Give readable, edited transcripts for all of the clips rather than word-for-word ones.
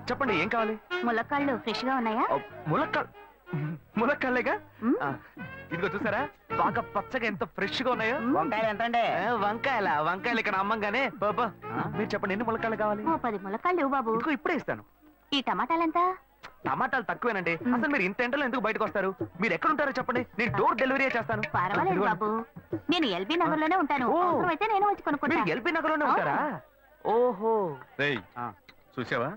చెప్పండి ఏం కావాలి? ములక్కాళ్ళు ఫ్రెష్ గా ఉన్నాయా? ములక్కాళ్ళేగా. ఇదిగో చూసారా బాగా పచ్చగా ఎంత ఫ్రెష్ గా ఉన్నాయో. వంకాయలు ఎంత అండి? వంకాయలు ఇక్కడ అమ్మంగానే. బాబా మీరు చెప్పండి ఎన్ని ములక్కాళ్ళు కావాలి? 10 ములక్కాళ్ళు ఇవ్వు బాబు. ఇదిగో ఇప్పుడే ఇస్తాను. ఈ టమాటాలు ఎంత? టమాటాలు తక్కువేనండి. అసలు మీరు ఇంత ఎండలో ఎందుకు బయటకు వస్తారు? మీరు ఎక్కడ ఉంటారో చెప్పండి, నేను డోర్ డెలివరీ చేస్తాను. పర్వాలేదు బాబు, నేను ఎల్బీ నగర్ లోనే ఉంటాను. అయితే నేను వచ్చి కొనుక్కుంటాను. ఎల్బీ నగర్ లోనే ఉంటారా? ఓహో. చూసావా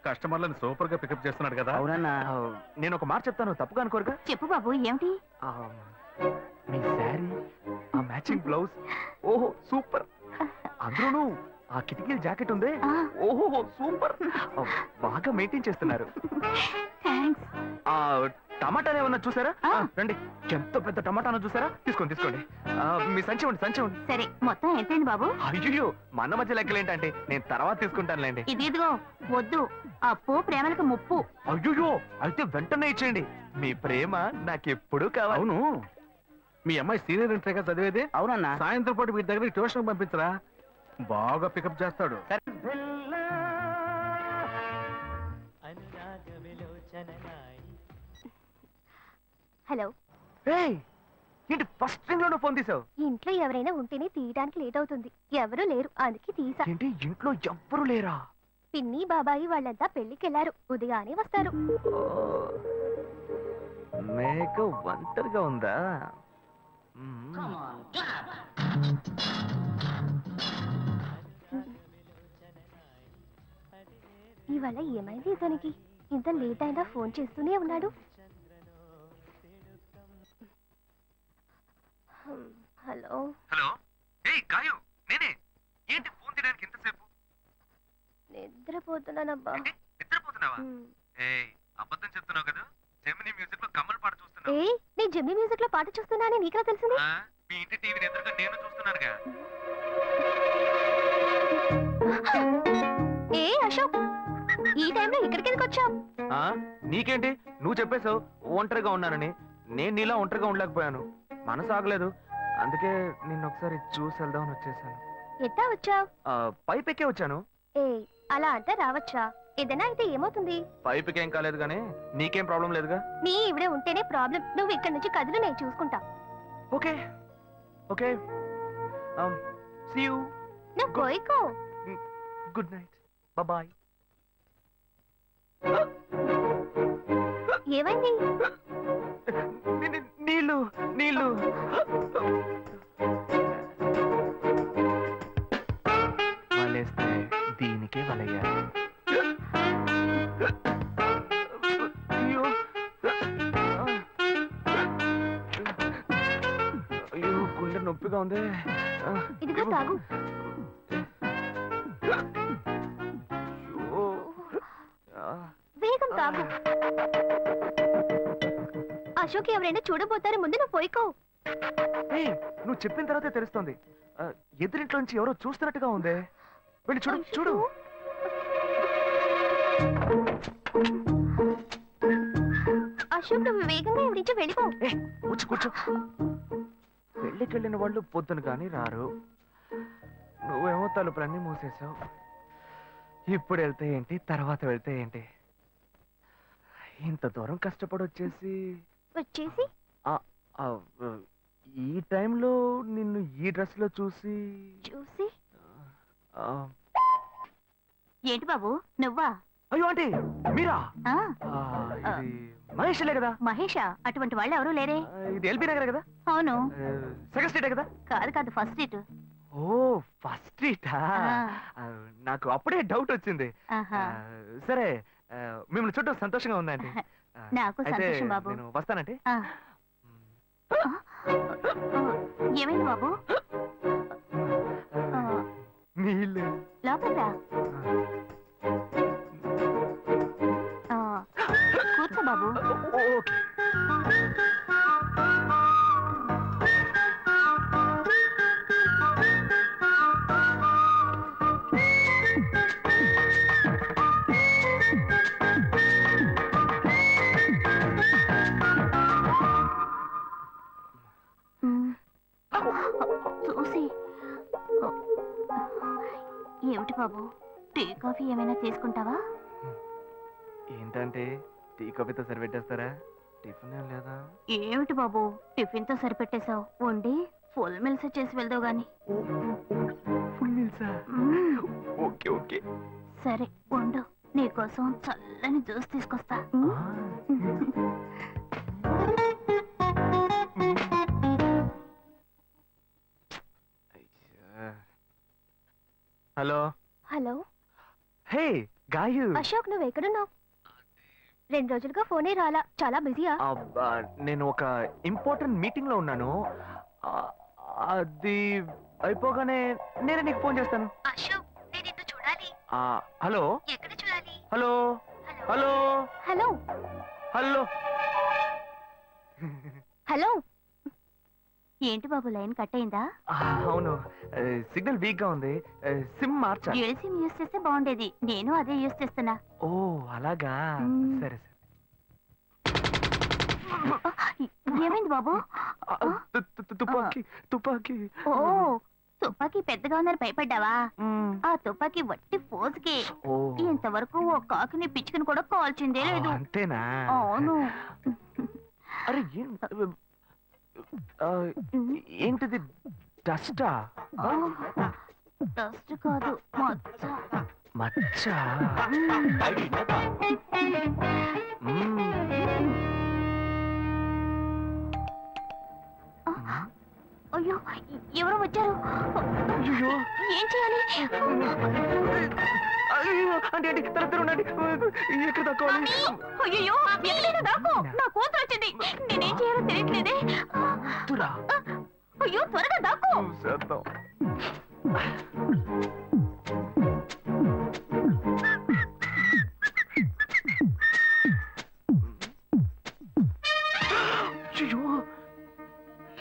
కస్టమర్లను సూపర్ గా పికప్ చేస్తున్నాడు కదా. అవునన్నా. నేను ఒక మాట చెప్తాను, తప్పుగా అనుకోరుగా? చెప్పు బాబు. ఏమిటి? మీ శారీ, ఆ మ్యాచింగ్ బ్లౌజ్, ఓహో సూపర్. అందులోనూ ఆ కిటికీల జాకెట్ ఉంది, ఓహో సూపర్. బాగా మెయింటైన్ చేస్తున్నారు. టమాటాలు ఏమన్నా చూసారా? రండి, ఎంత పెద్ద టమాటాను చూసారా? తీసుకోండి తీసుకోండి. మీ సంచి ఉండి సంచి ఉండి. సరే, మొత్తం ఎంతైంది బాబు? అయ్యో మన మధ్య లెక్కలు ఏంటంటే నేను తర్వాత తీసుకుంటానులేండి. ఇదిగో వద్దు, అప్పు ప్రేమలకు ముప్పు. అయ్యో అయితే వెంటనే ఇచ్చేయండి. మీ ప్రేమ నాకెప్పుడు కావాలి. అవును, మీ అమ్మాయి సీనియర్ ఇంటర్గా చదివేది? అవునన్నా. సాయంత్రం పాటు వీటి దగ్గర ట్యూషన్ పంపించరా, బాగా పికప్ చేస్తాడు. హలో. ఏంటి ఫస్ట్ రింగ్ లోనే ఫోన్ తీసావు? ఇంట్లో ఎవరైనా ఉంటేనే తీయడానికి లేట్ అవుతుంది. ఎవరూ లేరు, అందుకే తీసా. ఏంటి ఇంట్లో ఎవ్వరు లేరా? పిన్ని బాబాయి వాళ్ళంతా పెళ్లికెళ్లారు, ఉదయానే వస్తారు. మేక ఒంటరిగా ఉందా? ఇవాళ ఏమైంది ఇతనికి? ఇంత లేట్ అయినా ఫోన్ చేస్తూనే ఉన్నాడు. Hello hello. ఏయ్ గాయు, నేనే. ఏంటి ఫోన్ తీయడానికి ఎంతసేపు? నిద్రపోతున్నానబ్బా. నిద్రపోతున్నావా? ఏయ్ అబద్ధం చెప్తున్నావు కదా. జెమినీ మ్యూజిక్ లో కమల్ పాట చూస్తున్నావు. ఏయ్ నేను జెమినీ మ్యూజిక్ లో పాట చూస్తున్నానని నీకెలా తెలిసింది? మీ ఇంటి టీవీని ఎదురుగా నేను చూస్తున్నానుగా. ఏ అశోక్, ఈ టైంలో ఇక్కడికి ఎందుకు వచ్చావు? నీకేంటి, నువ్వు చెప్పేశావు ఒంటరిగా ఉన్నానని. నేను నీలా ఒంటరిగా ఉండలేకపోయాను, మనసు ఆగలేదు. అందుకే నిన్న ఒకసారి చూసి వెళ్దామని వచ్చేసాను. ఎట్టా వచ్చావు? పైపెక్కే వచ్చాను. ఏ అలా అంటే రావచ్చా? ఏదైనా అయితే ఏమవుతుంది? పైపెక్కేం కాలేదు కానీ నీకేం ప్రాబ్లం లేదుగా. నీ ఇవిడే ఉంటేనే ప్రాబ్లం. నువ్వు ఇక్కడ నుంచి కదులు, నేను చూసుకుంటా. Okay okay. See you. నువ్వు కోయికో. Good night, bye. ఏమైంది? నీళ్ళు నీళ్ళు. వలేస్తే దీనికే వలయ్యారు. అయ్యో అయ్యో గుండె నొప్పిగా ఉంది. ఇదిగో తాగు. వేగం తాగు. అశోక్ ఎవరైనా చూడబోతారు, ముందు నువ్వు పోయికో. నువ్వు చెప్పిన తర్వాతే తెలుస్తుంది. ఎదురింట్లో నుంచి ఎవరో చూస్తున్నట్టుగా ఉంది. వెళ్ళి చూడు చూడు. అశోక్ నువ్వు వేగంగా ఇవి నుంచి వెళ్ళిపో. కూర్చో కూర్చో. పెళ్ళికెళ్ళిన వాళ్ళు పొద్దున కానీ రారు. నువ్వేమో తలుపులన్నీ మూసేసావు. ఇప్పుడు వెళ్తే ఏంటి, తర్వాత వెళ్తే ఏంటి? ఇంత దూరం కష్టపడి వచ్చేసి ఈ టైంలో నిన్ను ఈ డ్రెస్ లో చూసి ఏంటి బాబు నువ్వా? అయ్యో అంటే మీరా? మహేష్లే కదా? మహేషా? అటువంటి వాళ్ళు ఎవరూ లేరే. ఇది ఎల్బీ నగర్ కదా? అవును. సెకండ్ స్ట్రీట్ కదా? కాదు కాదు, ఫస్ట్ స్ట్రీట్. ఓ ఫస్ట్ స్ట్రీటా? నాకు అప్పుడే డౌట్ వచ్చింది. సరే మిమ్మల్ని చూడటం సంతోషంగా ఉందండి. నాకు సంతోషం బాబు. నేను వస్తానంటే. ఏమైంది బాబు? నీళ్ళు లోపల కూర్చో బాబు. ఓకే. చూసి ఏమిటి బాబు, టీ కాఫీ ఏమైనా తీసుకుంటావా? ఏంటంటే టీ కాఫీతో సరిపెట్టేస్తారా? టిఫిన్ ఏం లేదా? ఏమిటి బాబు టిఫిన్ తో సరిపెట్టేశావు? వండి ఫుల్ మిల్స్ చేసి వెళ్దావు గాని. ఫుల్ మీల్సా? Okay okay. సరే వండు, నీకోసం చల్లని జ్యూస్ తీసుకొస్తా. హలో హలో హే గాయు. అశోక్, నువ్వు ఎక్కడున్నావు? 2 రోజులుగా ఫోనే రాలా, చాలా బిజీయా? నేను ఒక ఇంపార్టెంట్ మీటింగ్ లో ఉన్నాను. అది అయిపోగానే నేను నీకు ఫోన్ చేస్తాను. అశోక్, నేను నిన్ను చూడాలి. హలో ఎక్కడ చూడాలి? Hello hello hello hello hello. ఏంటి బాబు లైన్ కట్ అయిందా? అవును, సిగ్నల్ వీక్ గా ఉంది. సిమ్ మార్చా. డ్యూయల్ సిమ్ యూస్ చేస్తే బాగుండేది. నేను అదే యూస్ చేస్తున్నా. ఓ అలాగా. సరే సరే. ఏమైంది బాబు? తుపాకీ తుపాకీ. ఓ తుపాకీ పెద్దగా ఉందని భయపడ్డావా? ఆ తుపాకీ వట్టి ఫోజుకే. ఇంతవరకు ఓ కాకిని పిచ్చుకుని కూడా కాల్చిందే లేదు. అంతేనా? అవును. అరే ఏంటిది? డస్టా? డస్ట్ కాదు, మచ్చ. మచ్చ? అయ్యో, ఎవరో వచ్చారు. ఏం చేయాలి? అంటే ఎక్కడ తక్కువాలి? అయ్యో, ఎక్కడైనా దాక్కో. నా కూతురు వచ్చింది. నేనేం చేయాలో తెలియట్లేదే. అయ్యో, త్వరగా దాక్కో.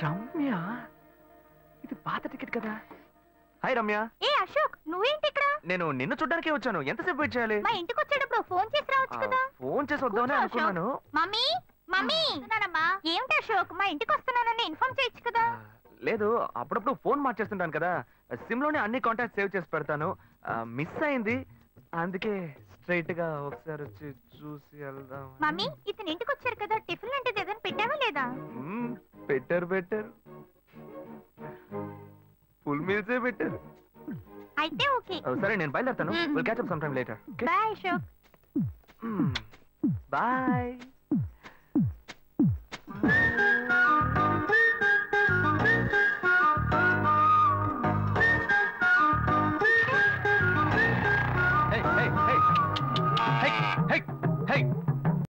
రమ్య, ఇది పాత టికెట్ కదా. హాయ్ రమ్య. ఏ అశోక్, నువ్వేంటి ఇక్కడ? నేను నిన్ను చూడ్డానికే వచ్చాను. ఎంతసేపు వెయిట్ చేయాలి? మా ఇంటికి వచ్చేటప్పుడు ఫోన్ చేసి రావచ్చు కదా. ఫోన్ చేసి వద్దామని అనుకున్నాను. మమ్మీ మమ్మీ, ఏమిటి అశోక్, మా ఇంటికి వస్తున్నానని ఇన్ఫార్మ్ చేయొచ్చు కదా. లేదు, అప్పుడప్పుడు ఫోన్ మార్చేస్తుంటాను కదా. సిమ్ లోనే అన్ని కాంటాక్ట్ సేవ్ చేసి పెడతాను. మిస్ అయింది, అందుకే స్ట్రైట్ గా ఒకసారి వచ్చి చూసి వెళ్దాం. మమ్మీ, ఇతను ఇంటికి వచ్చారు కదా, టిఫిన్ లాంటిది ఏదైనా పెట్టావా లేదా? బెటర్ ఫుల్ మీల్సే బెటర్. అయితే ఓకే. సరే, నేను బయలుదేరుతాను. Will catch up some time later. Bye Ashok. Bye.